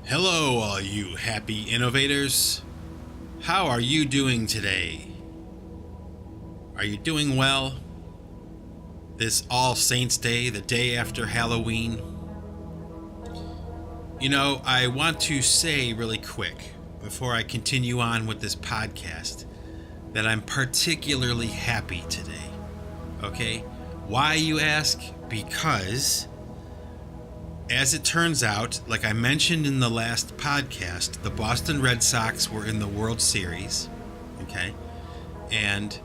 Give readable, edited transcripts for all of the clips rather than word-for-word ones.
Hello, all you happy innovators. How are you doing today? Are you doing well? This All Saints Day, the day after Halloween. You know, I want to say really quick, before I continue on with this podcast, that I'm particularly happy today. Okay? Why, you ask? Because, as it turns out, like I mentioned in the last podcast, the Boston Red Sox were in the World Series. Okay? And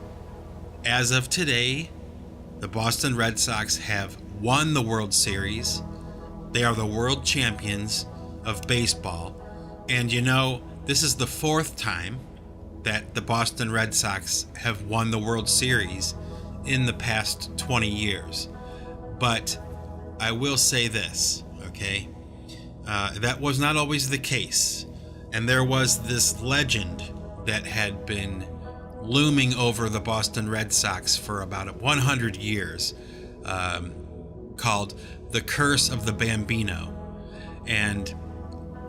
as of today, the Boston Red Sox have won the World Series. They are the world champions of baseball. And you know, this is the fourth time that the Boston Red Sox have won the World Series in the past 20 years. But I will say this, okay? That was not always the case. And there was this legend that had been looming over the Boston Red Sox for about 100 years, called the Curse of the Bambino. And,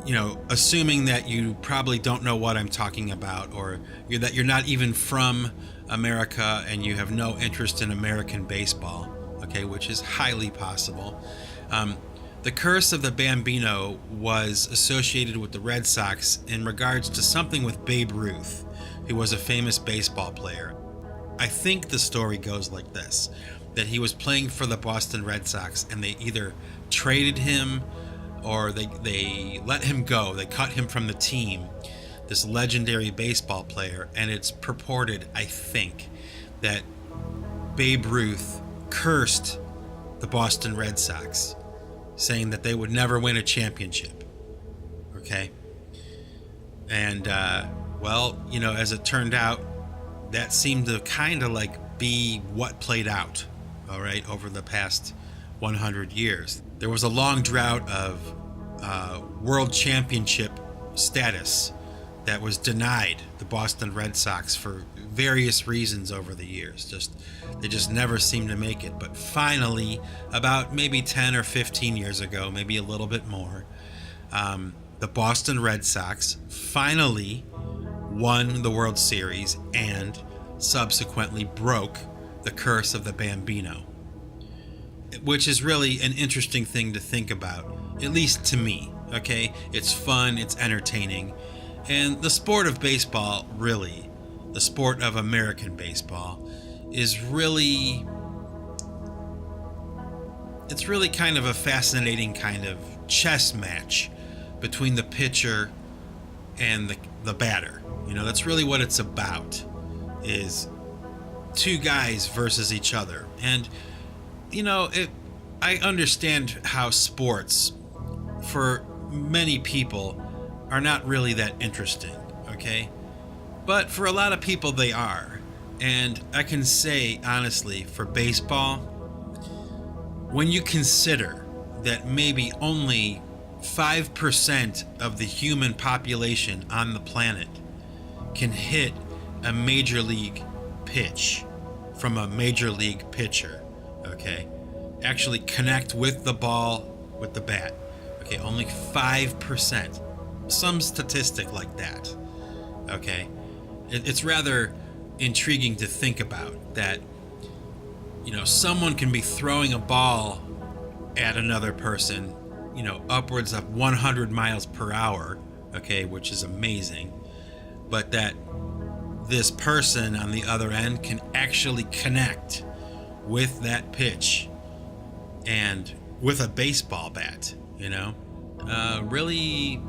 you know, assuming that you probably don't know what I'm talking about, or that you're not even from America and you have no interest in American baseball, okay, which is highly possible. The Curse of the Bambino was associated with the Red Sox in regards to something with Babe Ruth, who was a famous baseball player. I think the story goes like this, that he was playing for the Boston Red Sox and they either traded him or they let him go. They cut him from the team, this legendary baseball player, and it's purported, I think, that Babe Ruth cursed the Boston Red Sox, saying that they would never win a championship. Okay? And, well, you know, as it turned out, that seemed to kind of like be what played out, all right, over the past 100 years. There was a long drought of world championship status that was denied the Boston Red Sox for various reasons over the years. They just never seemed to make it. But finally, about maybe 10 or 15 years ago, maybe a little bit more, the Boston Red Sox finally won the World Series and subsequently broke the curse of the Bambino, which is really an interesting thing to think about, at least to me, okay? It's fun, it's entertaining, and the sport of baseball, really, the sport of American baseball, is really, it's really kind of a fascinating kind of chess match between the pitcher and the batter. You know, that's really what it's about, is two guys versus each other. And you know, I understand how sports, for many people, are not really that interesting, okay? But for a lot of people, they are. And I can say, honestly, for baseball, when you consider that maybe only 5% of the human population on the planet can hit a major league pitch from a major league pitcher, okay, actually connect with the ball with the bat, okay, only 5%, some statistic like that, okay. It's rather intriguing to think about that, you know, someone can be throwing a ball at another person, you know, upwards of 100 miles per hour, okay, which is amazing, but that this person on the other end can actually connect with that pitch and with a baseball bat, you know? Really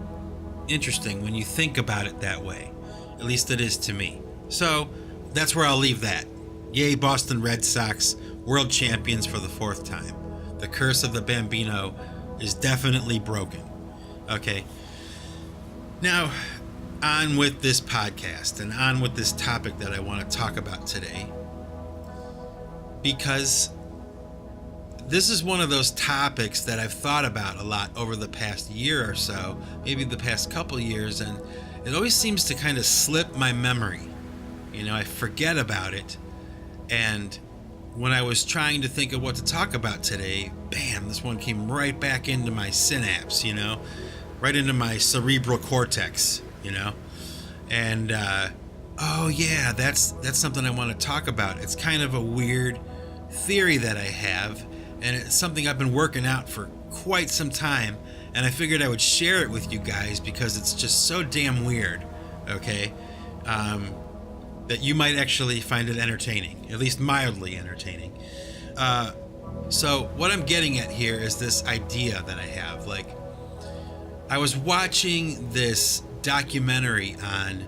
interesting when you think about it that way. At least it is to me. So that's where I'll leave that. Yay, Boston Red Sox, world champions for the fourth time. The curse of the Bambino is definitely broken. Okay. Now, on with this podcast and on with this topic that I want to talk about today. Because this is one of those topics that I've thought about a lot over the past year or so, maybe the past couple years, and it always seems to kind of slip my memory. You know, I forget about it, and when I was trying to think of what to talk about today, bam, this one came right back into my synapse, you know? right into my cerebral cortex, And oh yeah, that's something I want to talk about. It's kind of a weird theory that I have, and it's something I've been working out for quite some time, and I figured I would share it with you guys because it's just so damn weird, okay? That you might actually find it entertaining, at least mildly entertaining. So what I'm getting at here is this idea that I have. Like, I was watching this documentary on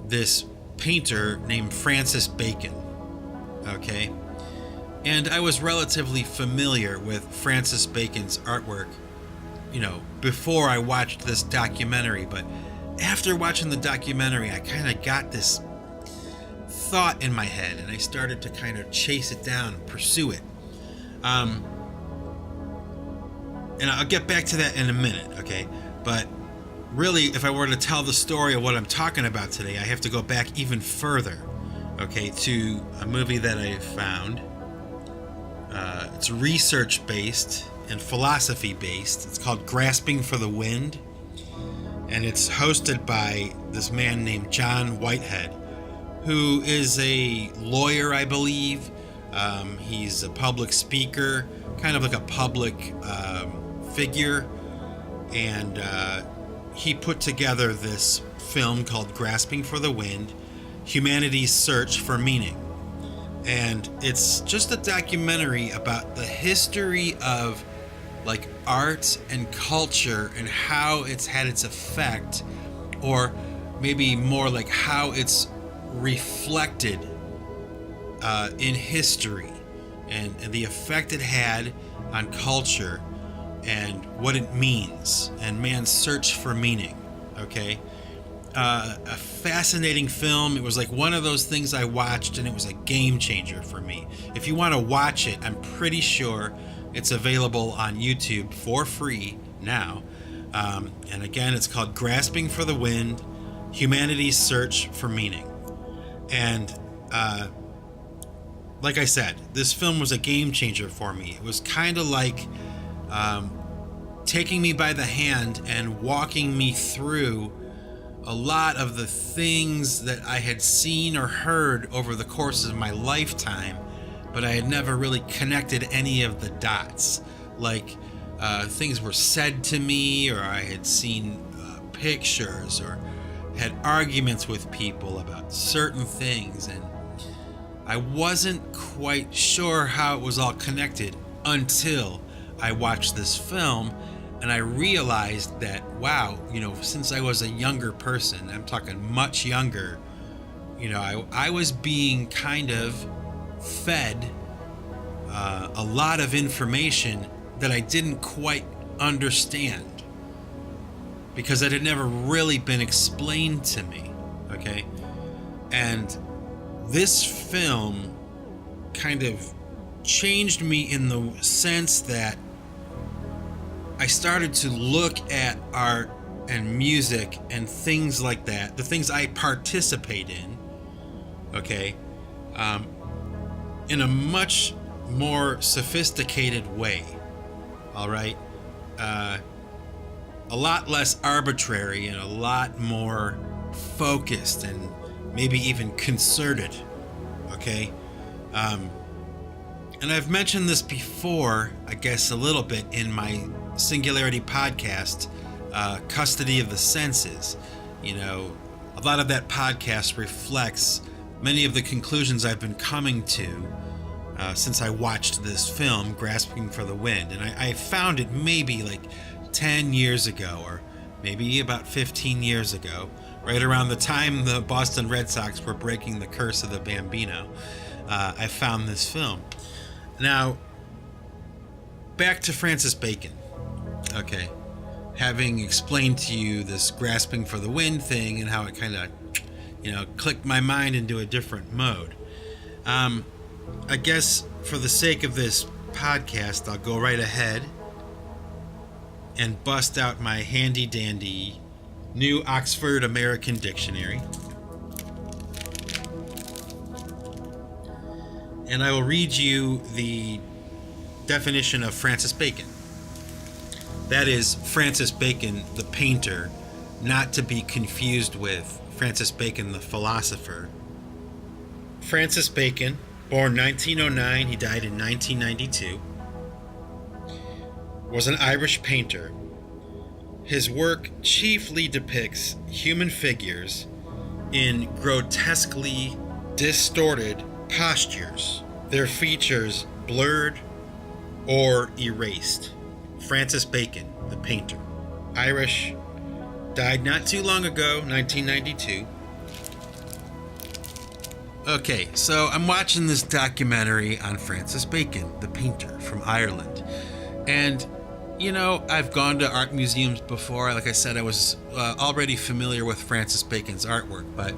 this painter named Francis Bacon, okay? And I was relatively familiar with Francis Bacon's artwork, before I watched this documentary. But after watching the documentary, I kind of got this thought in my head, and I started to kind of chase it down and pursue it. And I'll get back to that in a minute, okay? But really, if I were to tell the story of what I'm talking about today, I have to go back even further, okay, to a movie that I found. It's research-based and philosophy-based. It's called Grasping for the Wind, and it's hosted by this man named John Whitehead, who is a lawyer, I believe. He's a public speaker, kind of like a public figure, and he put together this film called Grasping for the Wind, Humanity's Search for Meaning. And it's just a documentary about the history of art and culture and how it's had its effect, or maybe more like how it's reflected in history, and the effect it had on culture and what it means and man's search for meaning, okay? A fascinating film. It was like one of those things I watched and it was a game changer for me. If you want to watch it, I'm pretty sure it's available on YouTube for free now. And again, it's called Grasping for the Wind, Humanity's Search for Meaning. And like I said, this film was a game changer for me. It was kind of like taking me by the hand and walking me through a lot of the things that I had seen or heard over the course of my lifetime, but I had never really connected any of the dots. Things were said to me, or I had seen pictures, or had arguments with people about certain things, and I wasn't quite sure how it was all connected until I watched this film. And I realized that, wow, since I was a younger person, I'm talking much younger, I was being kind of fed a lot of information that I didn't quite understand because it had never really been explained to me, okay? And this film kind of changed me in the sense that I started to look at art and music and things like that, the things I participate in, okay, in a much more sophisticated way, all right? A lot less arbitrary and a lot more focused and maybe even concerted, okay? And I've mentioned this before, I guess a little bit, in my Singularity Podcast, Custody of the Senses. A lot of that podcast reflects many of the conclusions I've been coming to since I watched this film, Grasping for the Wind. And I found it maybe 10 years ago, or maybe about 15 years ago, right around the time the Boston Red Sox were breaking the curse of the Bambino. I found this film. Now, back to Francis Bacon. Okay, having explained to you this grasping for the wind thing and how it kind of, clicked my mind into a different mode. I guess for the sake of this podcast, I'll go right ahead and bust out my handy dandy new Oxford American Dictionary. And I will read you the definition of Francis Bacon. That is Francis Bacon, the painter, not to be confused with Francis Bacon, the philosopher. Francis Bacon, born 1909, he died in 1992, was an Irish painter. His work chiefly depicts human figures in grotesquely distorted postures, their features blurred or erased. Francis Bacon, the painter, Irish, died not too long ago, 1992. Okay, so I'm watching this documentary on Francis Bacon, the painter from Ireland. And, you know, I've gone to art museums before. Like I said, I was already familiar with Francis Bacon's artwork, but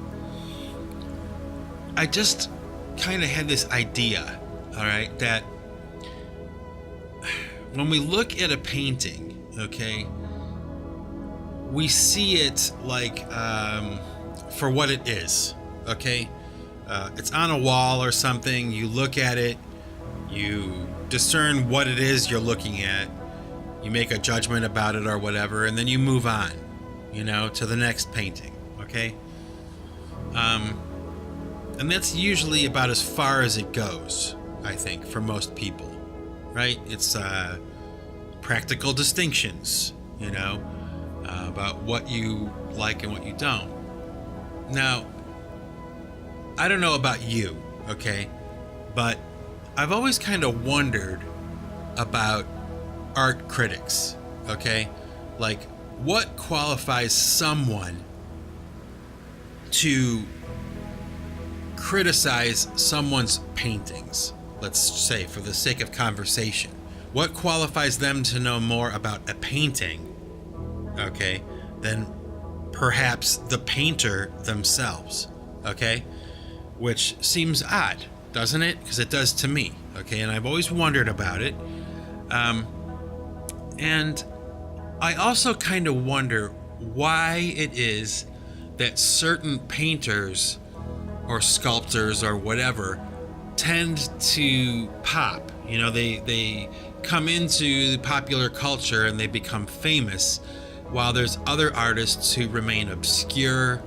I just kind of had this idea, all right, that when we look at a painting, okay, we see it like for what it is, okay? It's on a wall or something. You look at it, you discern what it is you're looking at, you make a judgment about it or whatever, and then you move on, you know, to the next painting, okay? And that's usually about as far as it goes, I think, for most people, right? It's practical distinctions, you know, about what you like and what you don't. Now, I don't know about you, okay, but I've always kind of wondered about art critics, okay? Like, what qualifies someone to criticize someone's paintings, let's say, for the sake of conversation? What qualifies them to know more about a painting, okay, than perhaps the painter themselves, okay? Which seems odd, doesn't it? Because it does to me, okay? And I've always wondered about it. And I also kind of wonder why it is that certain painters or sculptors or whatever tend to pop. You know, they come into popular culture and they become famous, while there's other artists who remain obscure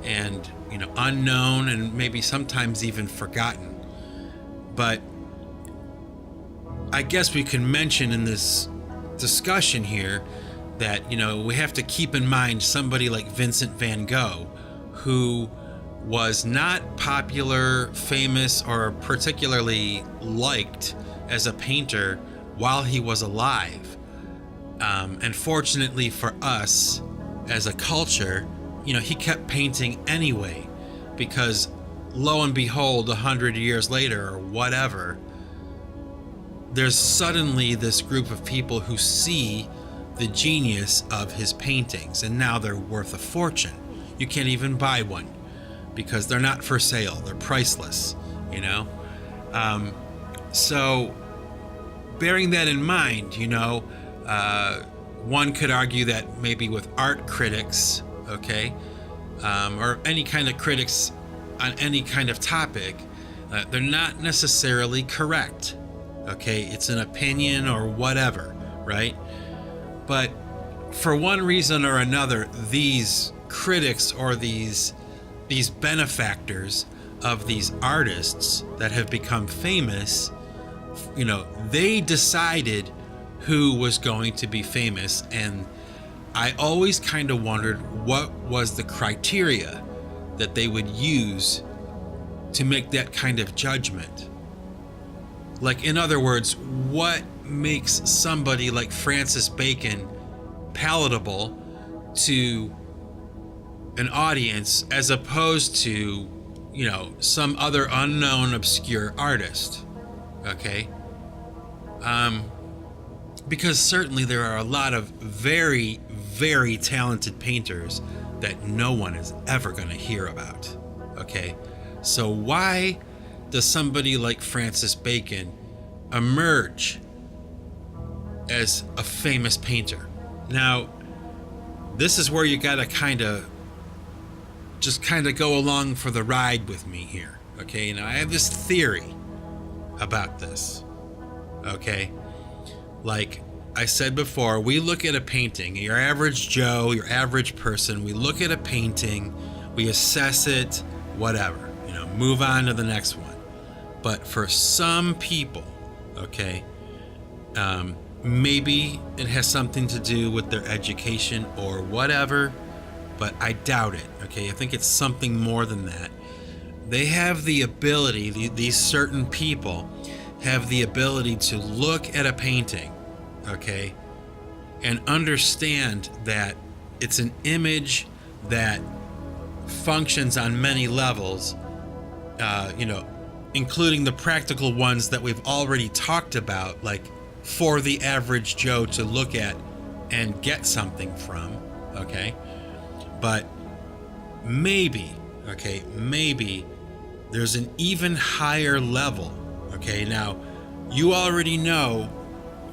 and, you know, unknown and maybe sometimes even forgotten. But I guess we can mention in this discussion here that, you know, we have to keep in mind somebody like Vincent van Gogh, who was not popular, famous, or particularly liked as a painter while he was alive. And fortunately for us as a culture, you know, he kept painting anyway, because lo and behold, 100 years later or whatever, there's suddenly this group of people who see the genius of his paintings, and now they're worth a fortune. You can't even buy one because they're not for sale. They're priceless, you know? So bearing that in mind, you know, one could argue that maybe with art critics, okay, or any kind of critics on any kind of topic, they're not necessarily correct, okay? It's an opinion or whatever, right? But for one reason or another, these critics or these benefactors of these artists that have become famous, you know, they decided who was going to be famous. And I always kind of wondered what was the criteria that they would use to make that kind of judgment. Like, in other words, what makes somebody like Francis Bacon palatable to an audience as opposed to, you know, some other unknown obscure artist, okay? Because certainly there are a lot of very, very talented painters that no one is ever going to hear about, okay? So why does somebody like Francis Bacon emerge as a famous painter? Now, this is where you got to kind of go along for the ride with me here, okay? Now, I have this theory about this, okay? Like, I said before, we look at a painting, your average Joe, your average person, we look at a painting, we assess it, whatever, move on to the next one. But for some people, okay, maybe it has something to do with their education or whatever, but I doubt it, okay? I think it's something more than that. They have the ability, these certain people have the ability to look at a painting, okay, and understand that it's an image that functions on many levels, including the practical ones that we've already talked about, like for the average Joe to look at and get something from, okay? But maybe there's an even higher level, okay? Now, you already know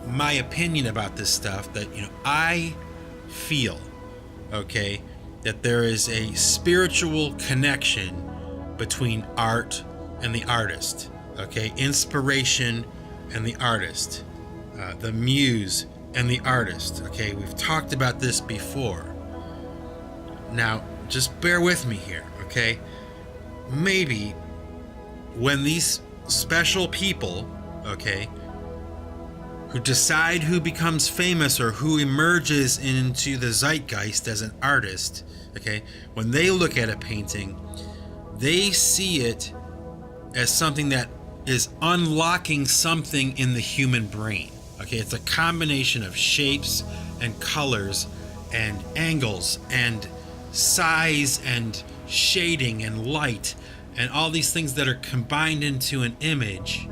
my opinion about this stuff, that, I feel, okay, that there is a spiritual connection between art and the artist, okay? Inspiration and the artist, the muse and the artist, okay? We've talked about this before. Now, just bear with me here, okay? Maybe when these special people, okay, who decide who becomes famous or who emerges into the zeitgeist as an artist, okay, when they look at a painting, they see it as something that is unlocking something in the human brain, okay? It's a combination of shapes and colors and angles and size and shading and light and all these things that are combined into an image,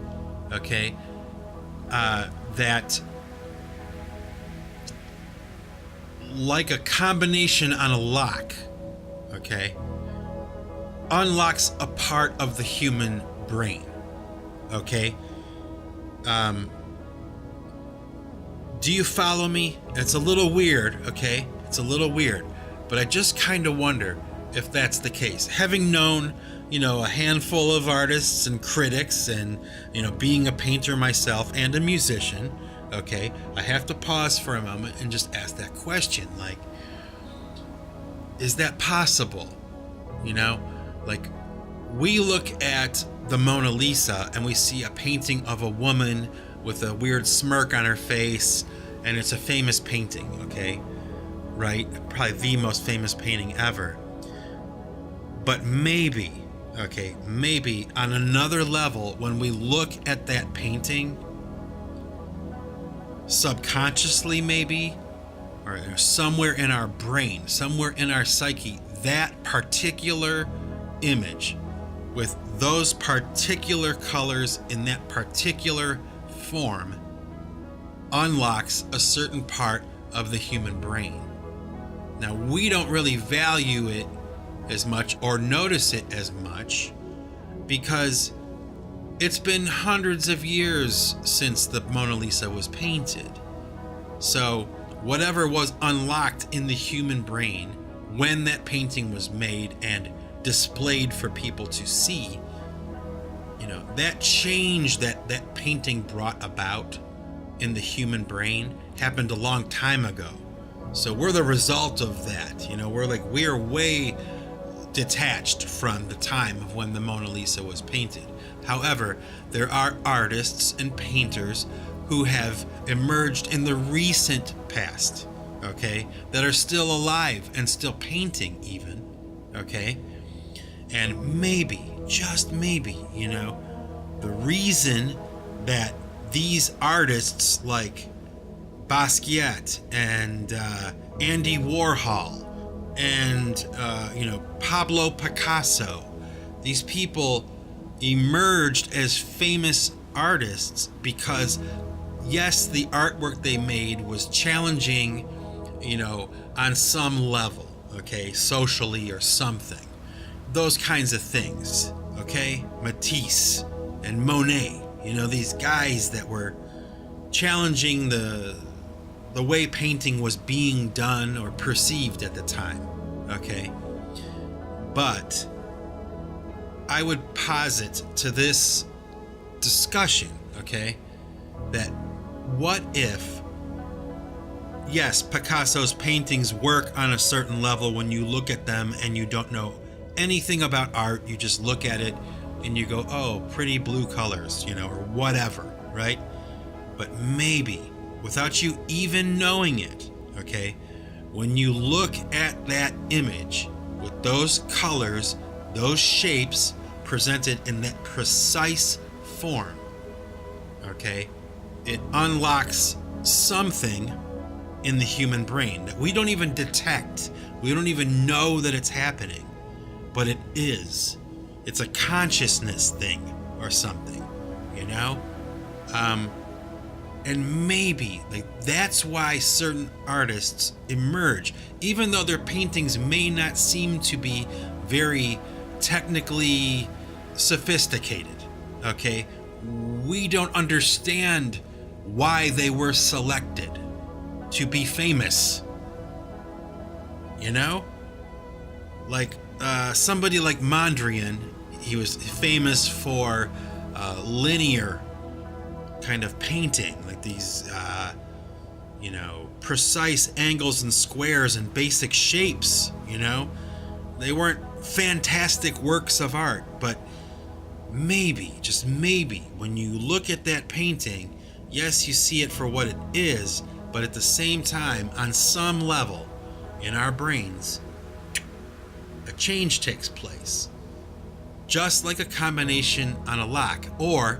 okay, that, like a combination on a lock, okay, unlocks a part of the human brain, okay? Do you follow me? It's a little weird, okay? It's a little weird, but I just kind of wonder if that's the case. Having known, a handful of artists and critics and, being a painter myself and a musician, okay, I have to pause for a moment and just ask that question, like, is that possible? Like, we look at the Mona Lisa and we see a painting of a woman with a weird smirk on her face, and it's a famous painting, okay, right? Probably the most famous painting ever. But maybe on another level, when we look at that painting, subconsciously maybe, or somewhere in our brain, somewhere in our psyche, that particular image with those particular colors in that particular form unlocks a certain part of the human brain. Now, we don't really value it as much or notice it as much because it's been hundreds of years since the Mona Lisa was painted. So whatever was unlocked in the human brain when that painting was made and displayed for people to see, that change that painting brought about in the human brain happened a long time ago. So we're the result of that. We're way detached from the time of when the Mona Lisa was painted. However, there are artists and painters who have emerged in the recent past, okay, that are still alive and still painting even, okay? And maybe, just maybe, the reason that these artists like Basquiat and Andy Warhol and Pablo Picasso, these people emerged as famous artists because, yes, the artwork they made was challenging, on some level, okay, socially or something, those kinds of things, okay? Matisse and Monet, these guys that were challenging the way painting was being done or perceived at the time, okay? But I would posit to this discussion, okay, that what if yes, Picasso's paintings work on a certain level when you look at them and you don't know anything about art. You just look at it and you go, oh, pretty blue colors, or whatever, right? But maybe, without you even knowing it, okay, when you look at that image with those colors, those shapes presented in that precise form, okay, it unlocks something in the human brain that we don't even detect. We don't even know that it's happening, but it is. It's a consciousness thing or something, and maybe that's why certain artists emerge, even though their paintings may not seem to be very technically sophisticated, okay? We don't understand why they were selected to be famous, like somebody like Mondrian. He was famous for linear kind of painting, like these precise angles and squares and basic shapes. They weren't fantastic works of art, but maybe, just maybe, when you look at that painting, yes, you see it for what it is, but at the same time, on some level in our brains, a change takes place. Just like a combination on a lock. Or,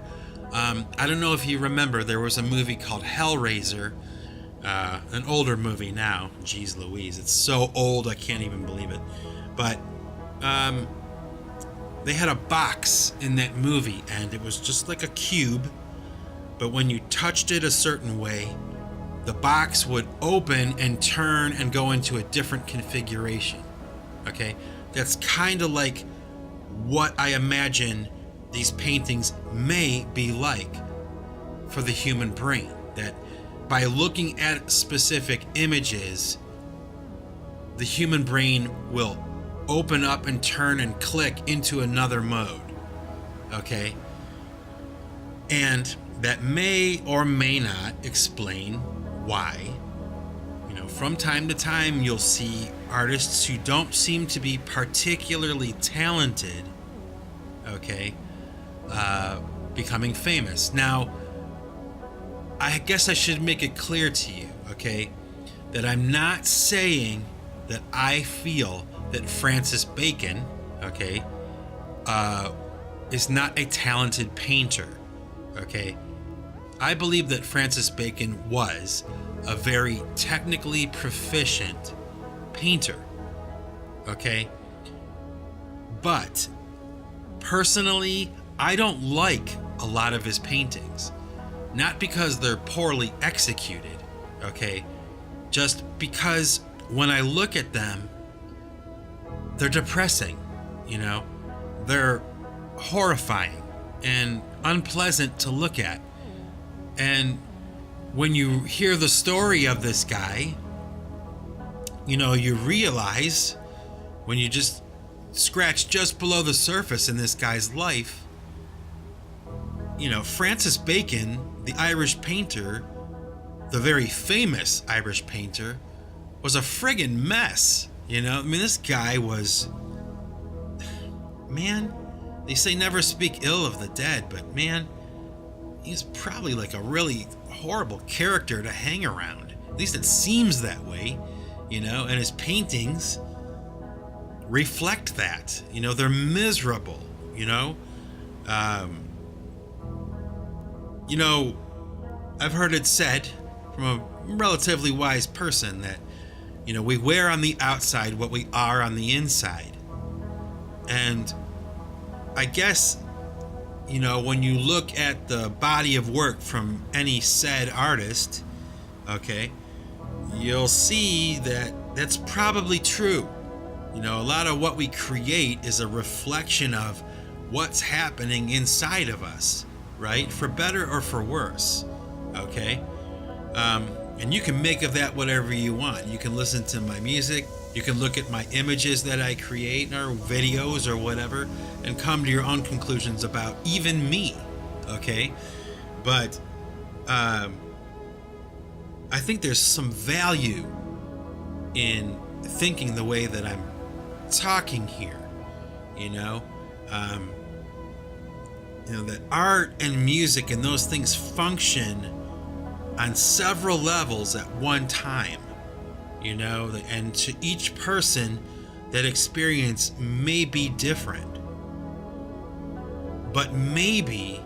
I don't know if you remember, there was a movie called Hellraiser, an older movie now. Jeez Louise, it's so old I can't even believe it. But they had a box in that movie, and it was just like a cube, but when you touched it a certain way, the box would open and turn and go into a different configuration. Okay? That's kind of like what I imagine these paintings may be like for the human brain. That by looking at specific images, the human brain will open up and turn and click into another mode. Okay? And that may or may not explain why, from time to time you'll see artists who don't seem to be particularly talented, okay, becoming famous. Now, I guess I should make it clear to you, okay, that I'm not saying that I feel that Francis Bacon, okay, is not a talented painter, okay. I believe that Francis Bacon was a very technically proficient painter, okay? But personally, I don't like a lot of his paintings. Not because they're poorly executed, okay? Just because when I look at them, they're depressing, They're horrifying and unpleasant to look at. And when you hear the story of this guy, you realize, when you just scratch just below the surface in this guy's life, Francis Bacon, the Irish painter, the very famous Irish painter, was a friggin' mess. This guy was, man, they say never speak ill of the dead, but man, he's probably like a really horrible character to hang around. At least it seems that way, and his paintings reflect that. They're miserable, I've heard it said from a relatively wise person that, we wear on the outside what we are on the inside. And I guess, when you look at the body of work from any said artist, okay, you'll see that that's probably true. A lot of what we create is a reflection of what's happening inside of us, right? For better or for worse, okay? And you can make of that whatever you want. You can listen to my music, you can look at my images that I create or videos or whatever and come to your own conclusions about even me, okay? But I think there's some value in thinking the way that I'm talking here, you know, that art and music and those things function on several levels at one time, and to each person that experience may be different. But maybe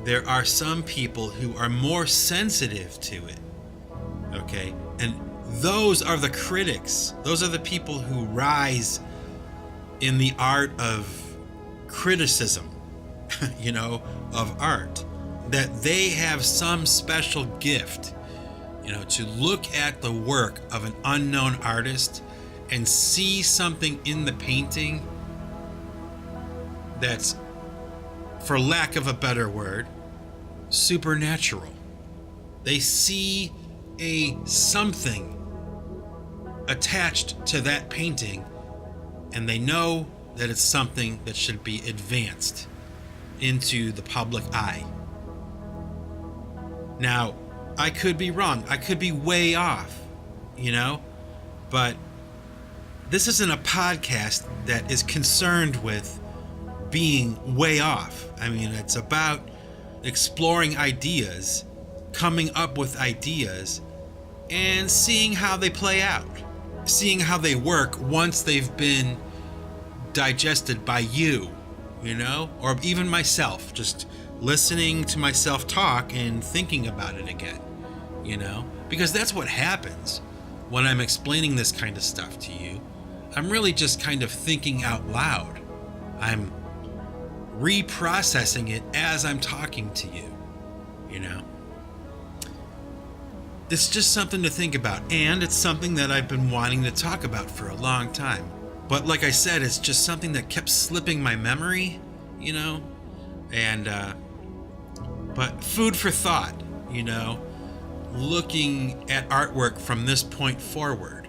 there are some people who are more sensitive to it, okay? And those are the critics. Those are the people who rise in the art of criticism, of art. That they have some special gift, to look at the work of an unknown artist and see something in the painting that's, for lack of a better word, supernatural. They see a something attached to that painting, and they know that it's something that should be advanced into the public eye. Now, I could be wrong. I could be way off, but this isn't a podcast that is concerned with being way off. I mean, it's about exploring ideas, coming up with ideas, and seeing how they play out, seeing how they work once they've been digested by you, or even myself, just listening to myself talk and thinking about it again, because that's what happens when I'm explaining this kind of stuff to you. I'm really just kind of thinking out loud. I'm reprocessing it as I'm talking to you, It's just something to think about, and it's something that I've been wanting to talk about for a long time. But like I said, it's just something that kept slipping my memory, but food for thought, looking at artwork from this point forward,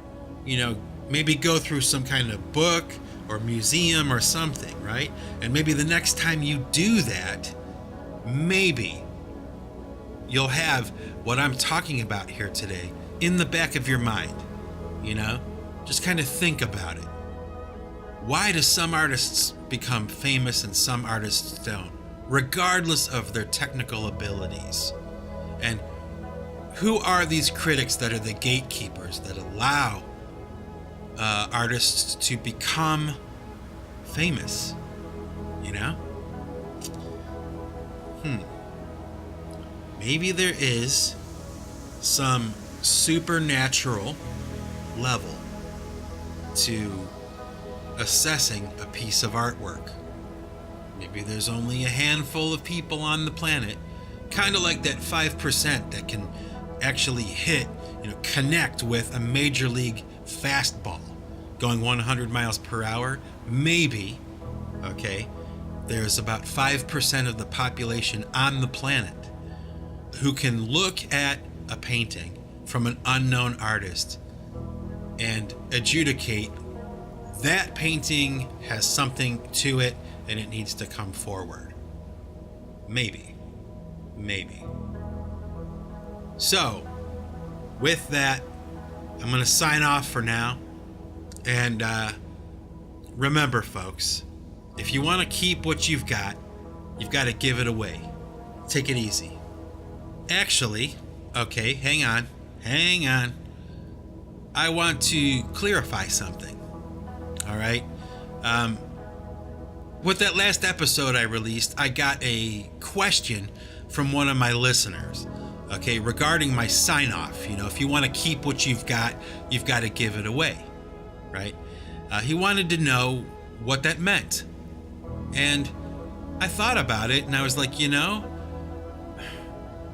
maybe go through some kind of book or museum or something, right? And maybe the next time you do that, maybe you'll have what I'm talking about here today in the back of your mind, just kind of think about it. Why do some artists become famous and some artists don't, regardless of their technical abilities? And who are these critics that are the gatekeepers that allow artists to become famous? Maybe there is some supernatural level to assessing a piece of artwork. Maybe there's only a handful of people on the planet, kind of like that 5% that can actually hit, connect with a major league fastball going 100 miles per hour. Maybe, there's about 5% of the population on the planet who can look at a painting from an unknown artist and adjudicate that painting has something to it and it needs to come forward. Maybe. So, with that, I'm going to sign off for now. And remember, folks, if you want to keep what you've got to give it away. Take it easy. Actually, hang on. I want to clarify something. All right? With that last episode I released, I got a question from one of my listeners, regarding my sign-off. If you want to keep what you've got to give it away, right? He wanted to know what that meant. And I thought about it, and I was like,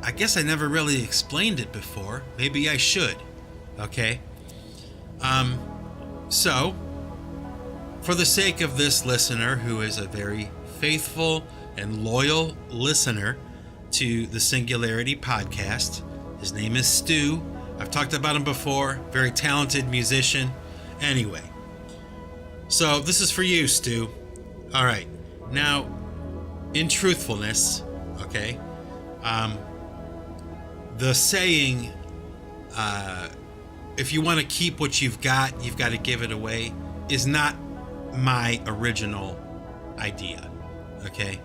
I guess I never really explained it before. Maybe I should, So, for the sake of this listener, who is a very faithful and loyal listener to the Singularity Podcast, his name is Stu. I've talked about him before, very talented musician. Anyway, so this is for you, Stu. All right, now, in truthfulness, the saying, if you want to keep what you've got to give it away, is not my original idea. Okay.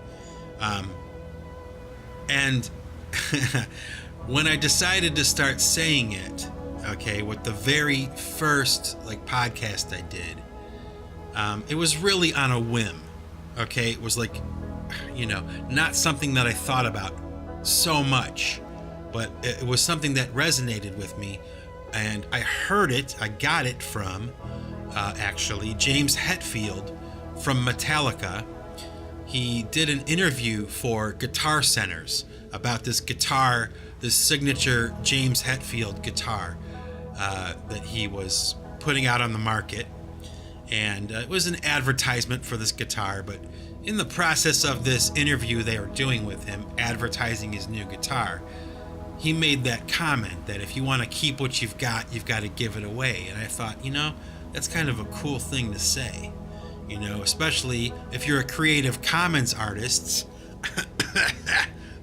And when I decided to start saying it, okay, with the very first podcast I did, it was really on a whim. Okay. It was not something that I thought about so much, but it was something that resonated with me. And I got it from, actually, James Hetfield from Metallica. He did an interview for Guitar Centers about this guitar, this signature James Hetfield guitar that he was putting out on the market. And it was an advertisement for this guitar, but in the process of this interview they were doing with him, advertising his new guitar, he made that comment that if you want to keep what you've got to give it away. And I thought, that's kind of a cool thing to say, especially if you're a Creative Commons artist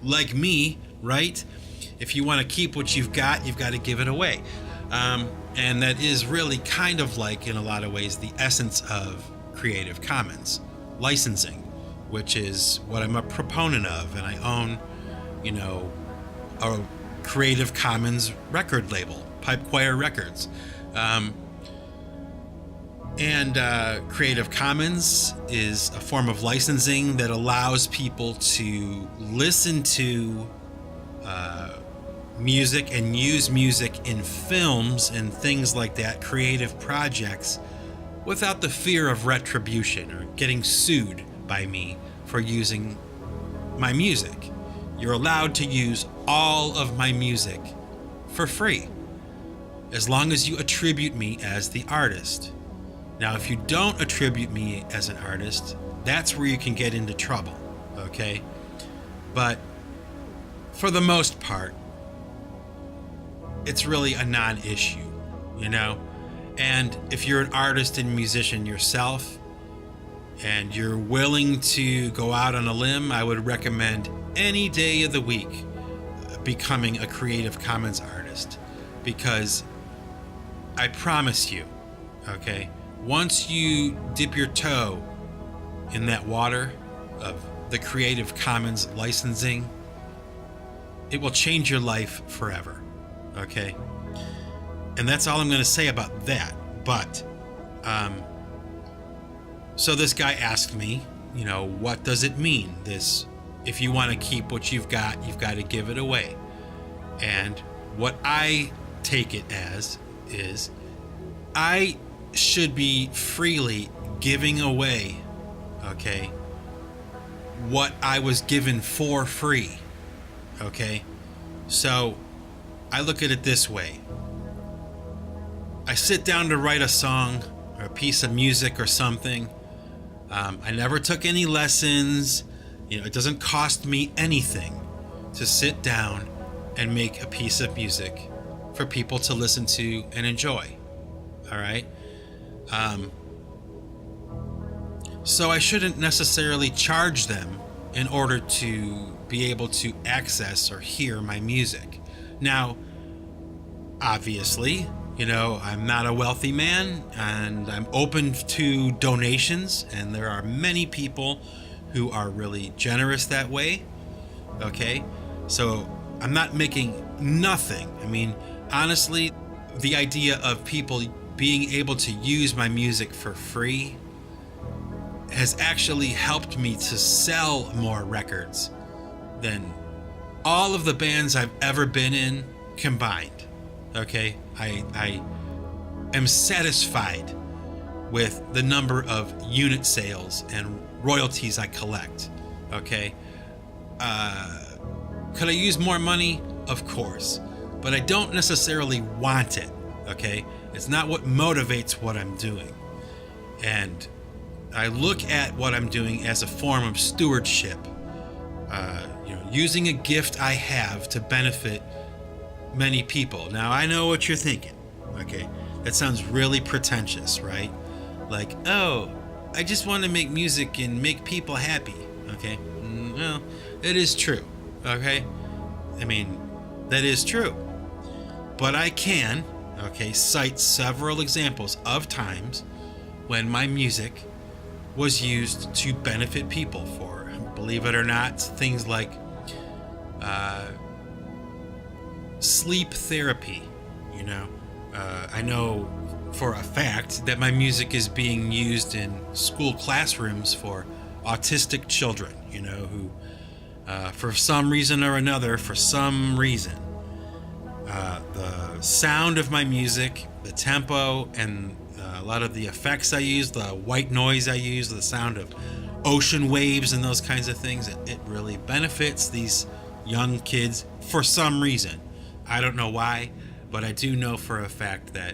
like me, right? If you want to keep what you've got to give it away. And that is really kind of in a lot of ways, the essence of Creative Commons licensing, which is what I'm a proponent of. And I own, a Creative Commons record label, Pipe Choir Records. Creative Commons is a form of licensing that allows people to listen to music and use music in films and things like that, creative projects, without the fear of retribution or getting sued by me for using my music. You're allowed to use all of my music for free, as long as you attribute me as the artist. Now, if you don't attribute me as an artist, that's where you can get into trouble, okay? But for the most part, it's really a non-issue, And if you're an artist and musician yourself, and you're willing to go out on a limb, I would recommend any day of the week becoming a Creative Commons artist, because I promise you, okay, once you dip your toe in that water of the Creative Commons licensing, it will change your life forever, okay? And that's all I'm going to say about that. But so this guy asked me, what does it mean, this, if you want to keep what you've got to give it away? And what I take it as is I should be freely giving away, okay, what I was given for free, okay? So I look at it this way. I sit down to write a song or a piece of music or something. I never took any lessons. It doesn't cost me anything to sit down and make a piece of music for people to listen to and enjoy. All right? So I shouldn't necessarily charge them in order to be able to access or hear my music. Now, obviously, I'm not a wealthy man, and I'm open to donations, and there are many people who are really generous that way, okay? So I'm not making nothing. I mean, honestly, the idea of people being able to use my music for free has actually helped me to sell more records than all of the bands I've ever been in combined. Okay, I am satisfied with the number of unit sales and royalties I collect. Okay, could I use more money? Of course, but I don't necessarily want it. Okay, it's not what motivates what I'm doing, and I look at what I'm doing as a form of stewardship. Using a gift I have to benefit many people. Now, I know what you're thinking, okay? That sounds really pretentious, right? Like, oh, I just want to make music and make people happy, okay? Well, it is true, okay? I mean, that is true. But I can, cite several examples of times when my music was used to benefit people for, believe it or not, things like sleep therapy. I know for a fact that my music is being used in school classrooms for autistic children, who for some reason or another, the sound of my music, the tempo, and a lot of the effects I use, the white noise I use, the sound of ocean waves and those kinds of things, it really benefits these young kids for some reason. I don't know why, but I do know for a fact that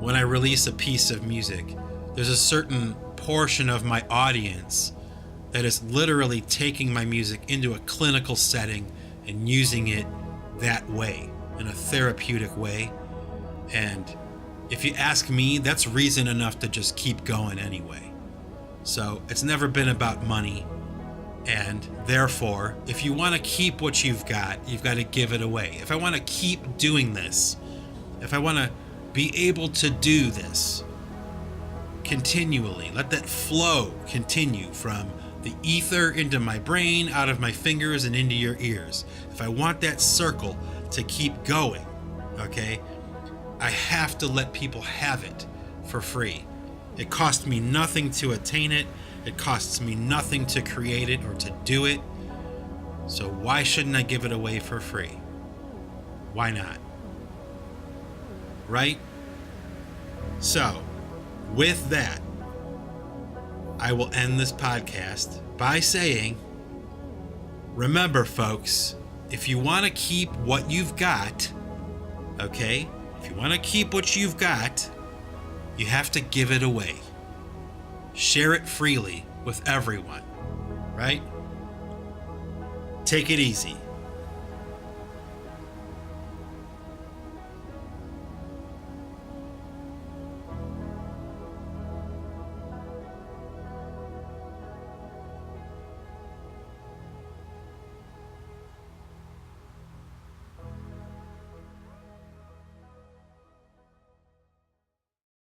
when I release a piece of music, there's a certain portion of my audience that is literally taking my music into a clinical setting and using it that way, in a therapeutic way. And if you ask me, that's reason enough to just keep going anyway. So it's never been about money. And therefore, if you want to keep what you've got to give it away. If I want to keep doing this, if I want to be able to do this continually, let that flow continue from the ether into my brain, out of my fingers, and into your ears. If I want that circle to keep going, I have to let people have it for free. It costs me nothing to attain it. It costs me nothing to create it or to do it. So why shouldn't I give it away for free? Why not? Right? So, with that, I will end this podcast by saying, remember, folks, if you want to keep what you've got, if you want to keep what you've got, you have to give it away. Share it freely with everyone, right? Take it easy.